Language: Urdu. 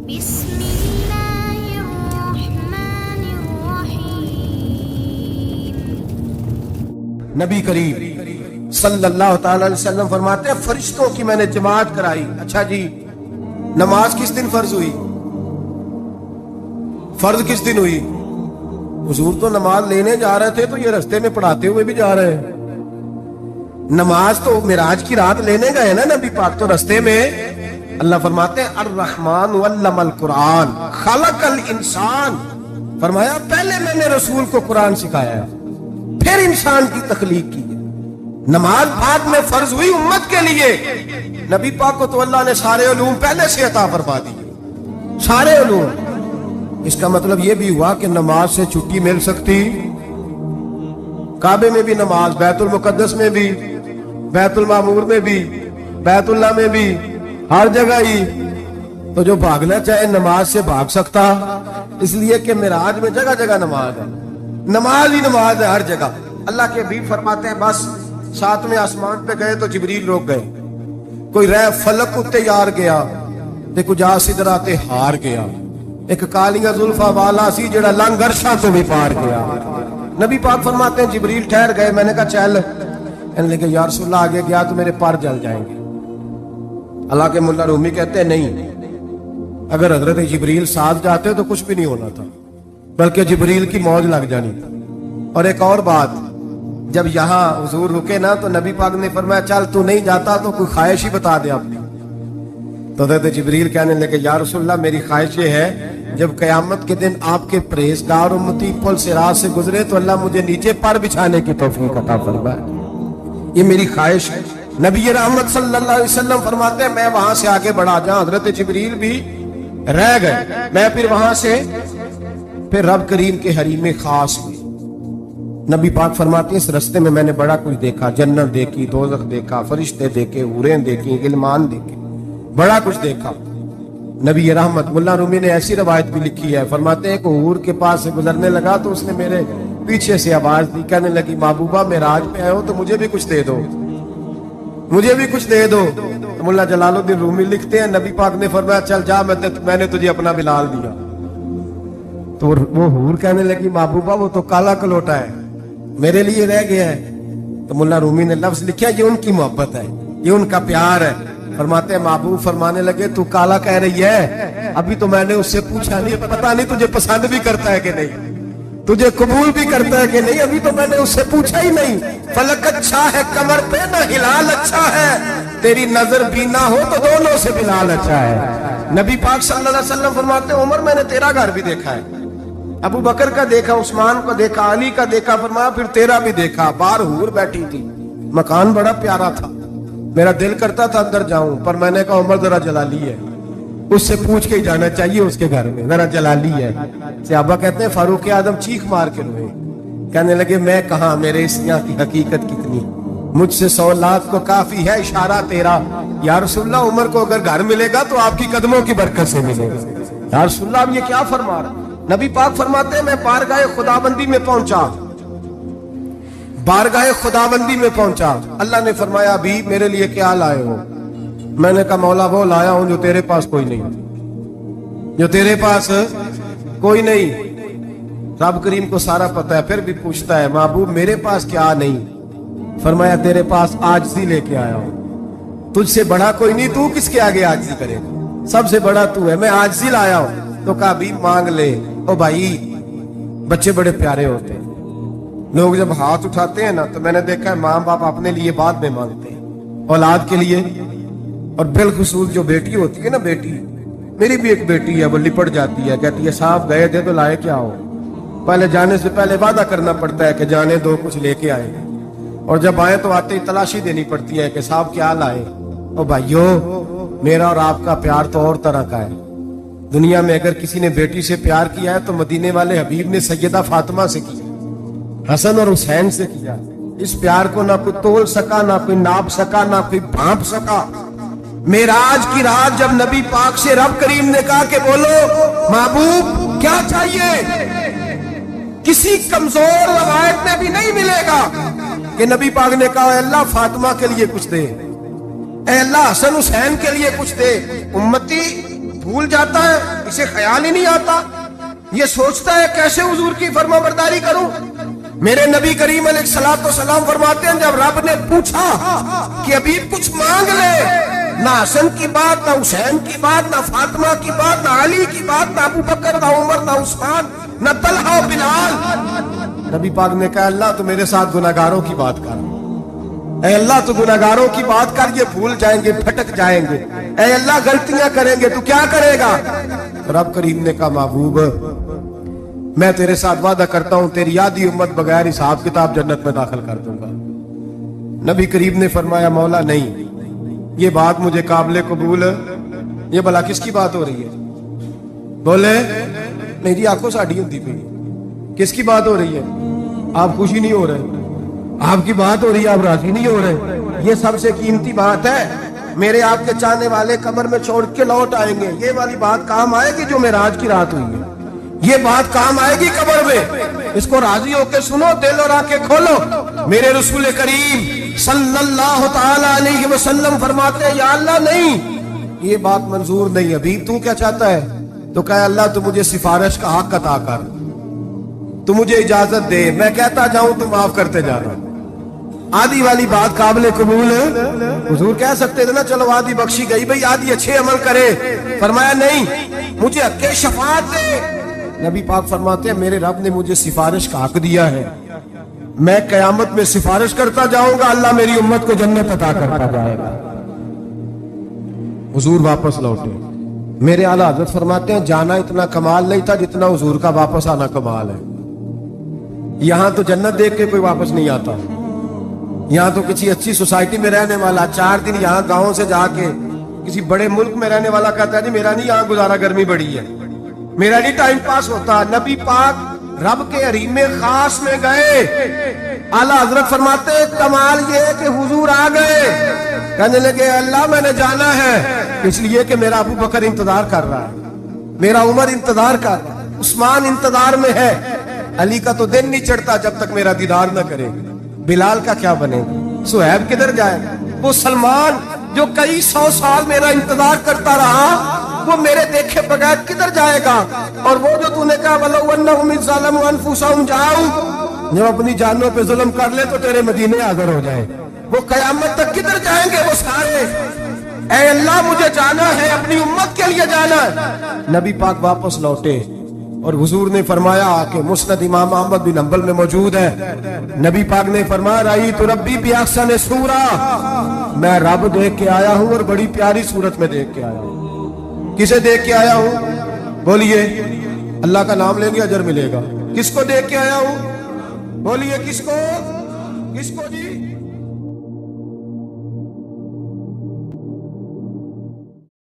بسم اللہ الرحمن الرحیم۔ نبی کریم صلی اللہ تعالی علیہ وسلم فرماتے ہیں فرشتوں کی میں نے جماعت کرائی۔ اچھا جی، نماز کس دن فرض ہوئی؟ فرض کس دن ہوئی؟ حضور تو نماز لینے جا رہے تھے تو یہ رستے میں پڑھاتے ہوئے بھی جا رہے ہیں۔ نماز تو معراج کی رات لینے گئے نا نبی پاک، تو رستے میں اللہ فرماتے ہیں الرحمن علم القرآن خلق الانسان، فرمایا پہلے میں نے رسول کو قرآن سکھایا پھر انسان کی تخلیق کی۔ نماز بعد میں فرض ہوئی امت کے لیے، نبی پاک کو تو اللہ نے سارے علوم پہلے سے عطا فرما دی، سارے علوم۔ اس کا مطلب یہ بھی ہوا کہ نماز سے چھٹی مل سکتی، کعبے میں بھی نماز، بیت المقدس میں بھی، بیت المعمور میں بھی، بیت اللہ میں بھی، ہر جگہ ہی۔ تو جو بھاگنا چاہے نماز سے بھاگ سکتا، اس لیے کہ معراج میں جگہ جگہ نماز ہے، نماز ہی نماز ہے ہر جگہ۔ اللہ کے حبیب فرماتے ہیں بس ساتویں آسمان پہ گئے تو جبریل روک گئے، کوئی رہ فلک اتے یار گیا تے کچھ جا سدراتے ہار گیا، ایک کالیاں زلفا والا سی جڑا لنگ عرشاں تو بھی پار گیا۔ نبی پاک فرماتے ہیں جبریل ٹھہر گئے، میں نے کہا چل، انہوں نے کہا یا رسول اللہ آگے گیا تو میرے پر جل جائیں گے۔ اللہ کے ملا رومی کہتے ہیں نہیں، اگر حضرت جبریل ساتھ جاتے تو کچھ بھی نہیں ہونا تھا، بلکہ جبریل کی موج لگ جانی تھی۔ اور ایک اور بات، جب یہاں حضور رکے نا تو نبی پاک نے فرمایا چل تو نہیں جاتا تو کوئی خواہش ہی بتا دے اپنی۔ تو حضرت جبریل کہنے لگے یا رسول اللہ میری خواہش یہ ہے جب قیامت کے دن آپ کے پرہیزگار امتی پل صراط سے گزرے تو اللہ مجھے نیچے پر بچھانے کی توفیق عطا فرمائے، یہ میری خواہش ہے۔ نبی رحمت صلی اللہ علیہ وسلم فرماتے ہیں میں وہاں سے آگے بڑھا جاؤں، حضرت جبریل بھی رہ گئے، میں پھر وہاں سے پھر رب کریم کے حریم خاص ہوئی۔ نبی پاک فرماتے ہیں اس رستے میں نے بڑا کچھ دیکھا، جنت دیکھی، دوزخ دیکھا، فرشتے دیکھے، حوریں دیکھی، غلمان دیکھے، بڑا کچھ دیکھا۔ نبی رحمت ملا رومی نے ایسی روایت بھی لکھی ہے، فرماتے ہیں کہ حور کے پاس سے گزرنے لگا تو اس نے میرے پیچھے سے آواز دی، کہنے لگی محبوبہ معراج پہ آئے ہو تو مجھے بھی کچھ دے دو، مجھے بھی کچھ دے دو۔ ملا جلال الدین رومی لکھتے ہیں نبی پاک نے فرمایا چل جا، میں نے تجھے اپنا بلال دیا۔ تو وہ حور کہنے لگی محبوبہ وہ تو کالا کلوٹا ہے، میرے لیے رہ گیا ہے۔ تو ملا رومی نے لفظ لکھا یہ ان کی محبت ہے، یہ ان کا پیار ہے۔ فرماتے ہیں محبوب فرمانے لگے تو کالا کہہ رہی ہے، ابھی تو میں نے اس سے پوچھا نہیں، پتہ نہیں تجھے پسند بھی کرتا ہے کہ نہیں، تجھے قبول بھی کرتا ہے کہ نہیں، ابھی تو میں نے اس سے پوچھا ہی نہیں۔ فلک اچھا ہے کمر پہ نہ ہلال اچھا ہے، تیری نظر بھی نہ ہو تو دونوں سے بلال اچھا ہے۔ نبی پاک صلی اللہ علیہ وسلم فرماتے ہیں عمر میں نے تیرا گھر بھی دیکھا ہے، ابو بکر کا دیکھا، عثمان کا دیکھا، علی کا دیکھا، فرمایا پھر تیرا بھی دیکھا، باہر حور بیٹھی تھی، مکان بڑا پیارا تھا، میرا دل کرتا تھا اندر جاؤں، پر میں نے کہا عمر ذرا جلالی ہے، اس سے پوچھ کے ہی جانا چاہیے اس کے گھر میں، ذرا جلالی ہے۔ صحابہ کہتے ہیں فاروق اعظم چیخ مار کے روئے، کہنے لگے میں کہاں، میرے اس یہاں کی حقیقت کتنی، مجھ سے 100 لاکھ کو کافی ہے اشارہ تیرا۔ یا رسول اللہ عمر کو اگر گھر ملے گا تو آپ کی قدموں کی برکت سے ملے گا۔ یا رسول اللہ اب یہ کیا فرما رہا؟ نبی پاک فرماتے ہیں میں بارگاہ خداوندی میں پہنچا، بارگاہ خداوندی میں پہنچا، اللہ نے فرمایا ابھی میرے لیے کیا لائے ہو؟ میں نے کہا مولا وہ لایا ہوں جو تیرے پاس کوئی نہیں، جو تیرے پاس کوئی نہیں۔ رب کریم کو سارا پتہ ہے، پھر بھی پوچھتا ہے محبوب میرے پاس کیا نہیں؟ فرمایا تیرے پاس عاجزی لے کے آیا ہوں، تجھ سے بڑا کوئی نہیں، تو کس کے آگے عاجزی کرے گا، سب سے بڑا تو ہے، میں عاجزی لایا ہوں۔ تو کہا بھی مانگ لے۔ او بھائی بچے بڑے پیارے ہوتے ہیں، لوگ جب ہاتھ اٹھاتے ہیں نا تو میں نے دیکھا ہے ماں باپ اپنے لیے بعد میں مانگتے ہیں، اولاد کے لیے، اور بالخصوص جو بیٹی ہوتی ہے نا، بیٹی میری بھی ایک بیٹی ہے، وہ لپٹ جاتی ہے، کہتی ہے صاحب گئے تھے تو لائے کیا ہو؟ پہلے جانے سے پہلے وعدہ کرنا پڑتا ہے کہ جانے دو کچھ لے کے آئے، اور جب آئے تو آتے ہی تلاشی دینی پڑتی ہے کہ صاحب کیا لائے۔ او بھائیو میرا اور آپ کا پیار تو اور طرح کا ہے، دنیا میں اگر کسی نے بیٹی سے پیار کیا ہے تو مدینے والے حبیب نے سیدہ فاطمہ سے کیا، حسن اور حسین سے کیا۔ اس پیار کو نہ کوئی تول سکا، نہ کوئی ناپ سکا، نہ کوئی بھانپ سکا۔ معراج کی رات جب نبی پاک سے رب کریم نے کہا کہ بولو محبوب کیا چاہیے، کسی کمزور روایت میں بھی نہیں ملے گا کہ نبی پاک نے کہا اے اللہ فاطمہ کے لیے کچھ دے، اے اللہ حسن حسین کے لیے کچھ دے۔ امتی بھول جاتا ہے, اسے خیال ہی نہیں آتا, یہ سوچتا ہے کیسے حضور کی فرما برداری کروں. میرے نبی کریم علیہ الصلوۃ والسلام فرماتے ہیں جب رب نے پوچھا کہ ابھی کچھ مانگ لے, نہ حسن کی بات, نہ حسین کی بات, نہ فاطمہ کی بات, نہ علی کی بات, نہ ابو بکر, نہ عمر, نہ عثمان, نہ طلحہ و بلال. نبی پاک نے کہا اللہ تو میرے ساتھ گناہگاروں کی بات کر, اے اللہ تو گناہگاروں کی بات کر, یہ بھول جائیں گے, پھٹک جائیں گے, اے اللہ غلطیاں کریں گے, تو کیا کرے گا؟ رب کریم نے کہا محبوب میں تیرے ساتھ وعدہ کرتا ہوں تیری آدھی امت بغیر حساب کتاب جنت میں داخل کر دوں گا. نبی کریم نے فرمایا مولا نہیں, یہ بات مجھے قابل قبول, یہ بھلا کس کی بات ہو رہی ہے؟ بولے نہیں جی آنکھوں ساڑھی ہوتی پئی, کس کی بات ہو رہی ہے؟ آپ خوشی نہیں ہو رہے, آپ کی بات ہو رہی ہے, آپ راضی نہیں ہو رہے. یہ سب سے قیمتی بات ہے, میرے آپ کے چاہنے والے قبر میں چھوڑ کے لوٹ آئیں گے, یہ والی بات کام آئے گی جو معراج کی رات ہوئی ہے, یہ بات کام آئے گی قبر میں. اس کو راضی ہو کے سنو, دل اور آنکھیں کھولو. میرے رسول کریم صلی اللہ تعالی علیہ وسلم فرماتے ہیں یا اللہ نہیں, یہ بات منظور نہیں. ابھی تو کیا چاہتا ہے؟ تو کہا اللہ تو مجھے سفارش کا حق عطا کر, تو مجھے اجازت دے, میں کہتا جاؤں تو معاف کرتے جانا. آدھی والی بات قابل قبول ہے. حضور کہہ سکتے تھے نا چلو آدھی بخشی گئی بھئی, آدھی اچھے عمل کرے. فرمایا نہیں, مجھے حق شفاعت دے. نبی پاک فرماتے ہیں میرے رب نے مجھے سفارش کا حق دیا ہے, میں قیامت میں سفارش کرتا جاؤں گا, اللہ میری امت کو جنت عطا کرتا جائے گا. حضور واپس لوٹے. میرے اعلیٰ حضرت فرماتے ہیں جانا اتنا کمال نہیں تھا جتنا حضور کا واپس آنا کمال ہے. یہاں تو جنت دیکھ کے کوئی واپس نہیں آتا, یہاں تو کسی اچھی سوسائٹی میں رہنے والا 4 دن یہاں گاؤں سے جا کے کسی بڑے ملک میں رہنے والا کہتا ہے جی میرا نہیں یہاں گزارا, گرمی بڑی ہے, میرا نہیں ٹائم پاس ہوتا. نبی پاک رب کے حریم خاص میں گئے. اعلیٰ حضرت فرماتے ہیں کمال یہ ہے کہ حضور آ گئے, کہنے لگے اللہ میں نے جانا ہے, اس لیے کہ میرا ابو بکر انتظار کر رہا ہے, میرا عمر انتظار کر رہا ہے, عثمان انتظار میں ہے, علی کا تو دن نہیں چڑھتا جب تک میرا دیدار نہ کرے. بلال کا کیا بنے گا, صہیب کدھر جائے, وہ سلمان جو کئی 100 سال میرا انتظار کرتا رہا وہ میرے دیکھے بغیر کدھر جائے گا. اور وہ جو تو نے کہا وَلَوْ أَنَّهُمْ إِذْ ظَلَمُوا أَنفُسَهُمْ جَاءُوا, جب اپنی جانوں پہ ظلم کر لے تو تیرے مدینے حاضر ہو جائے, وہ قیامت تک کدھر جائیں گے وہ سارے. اے اللہ مجھے جانا ہے, اپنی امت کے لیے جانا ہے. نبی پاک واپس لوٹے اور حضور نے فرمایا کہ مسند امام احمد بن حنبل میں موجود ہے, نبی پاک نے فرمایا رأیت ربی بأحسن صورہ, میں رب دیکھ کے آیا ہوں اور بڑی پیاری صورت میں دیکھ کے آیا ہوں. کسے دیکھ کے آیا ہوں؟ بولیے, اللہ کا نام لیں گے اجر ملے گا. کس کو دیکھ کے آیا ہوں؟ بولیے کس کو, کس کو جی؟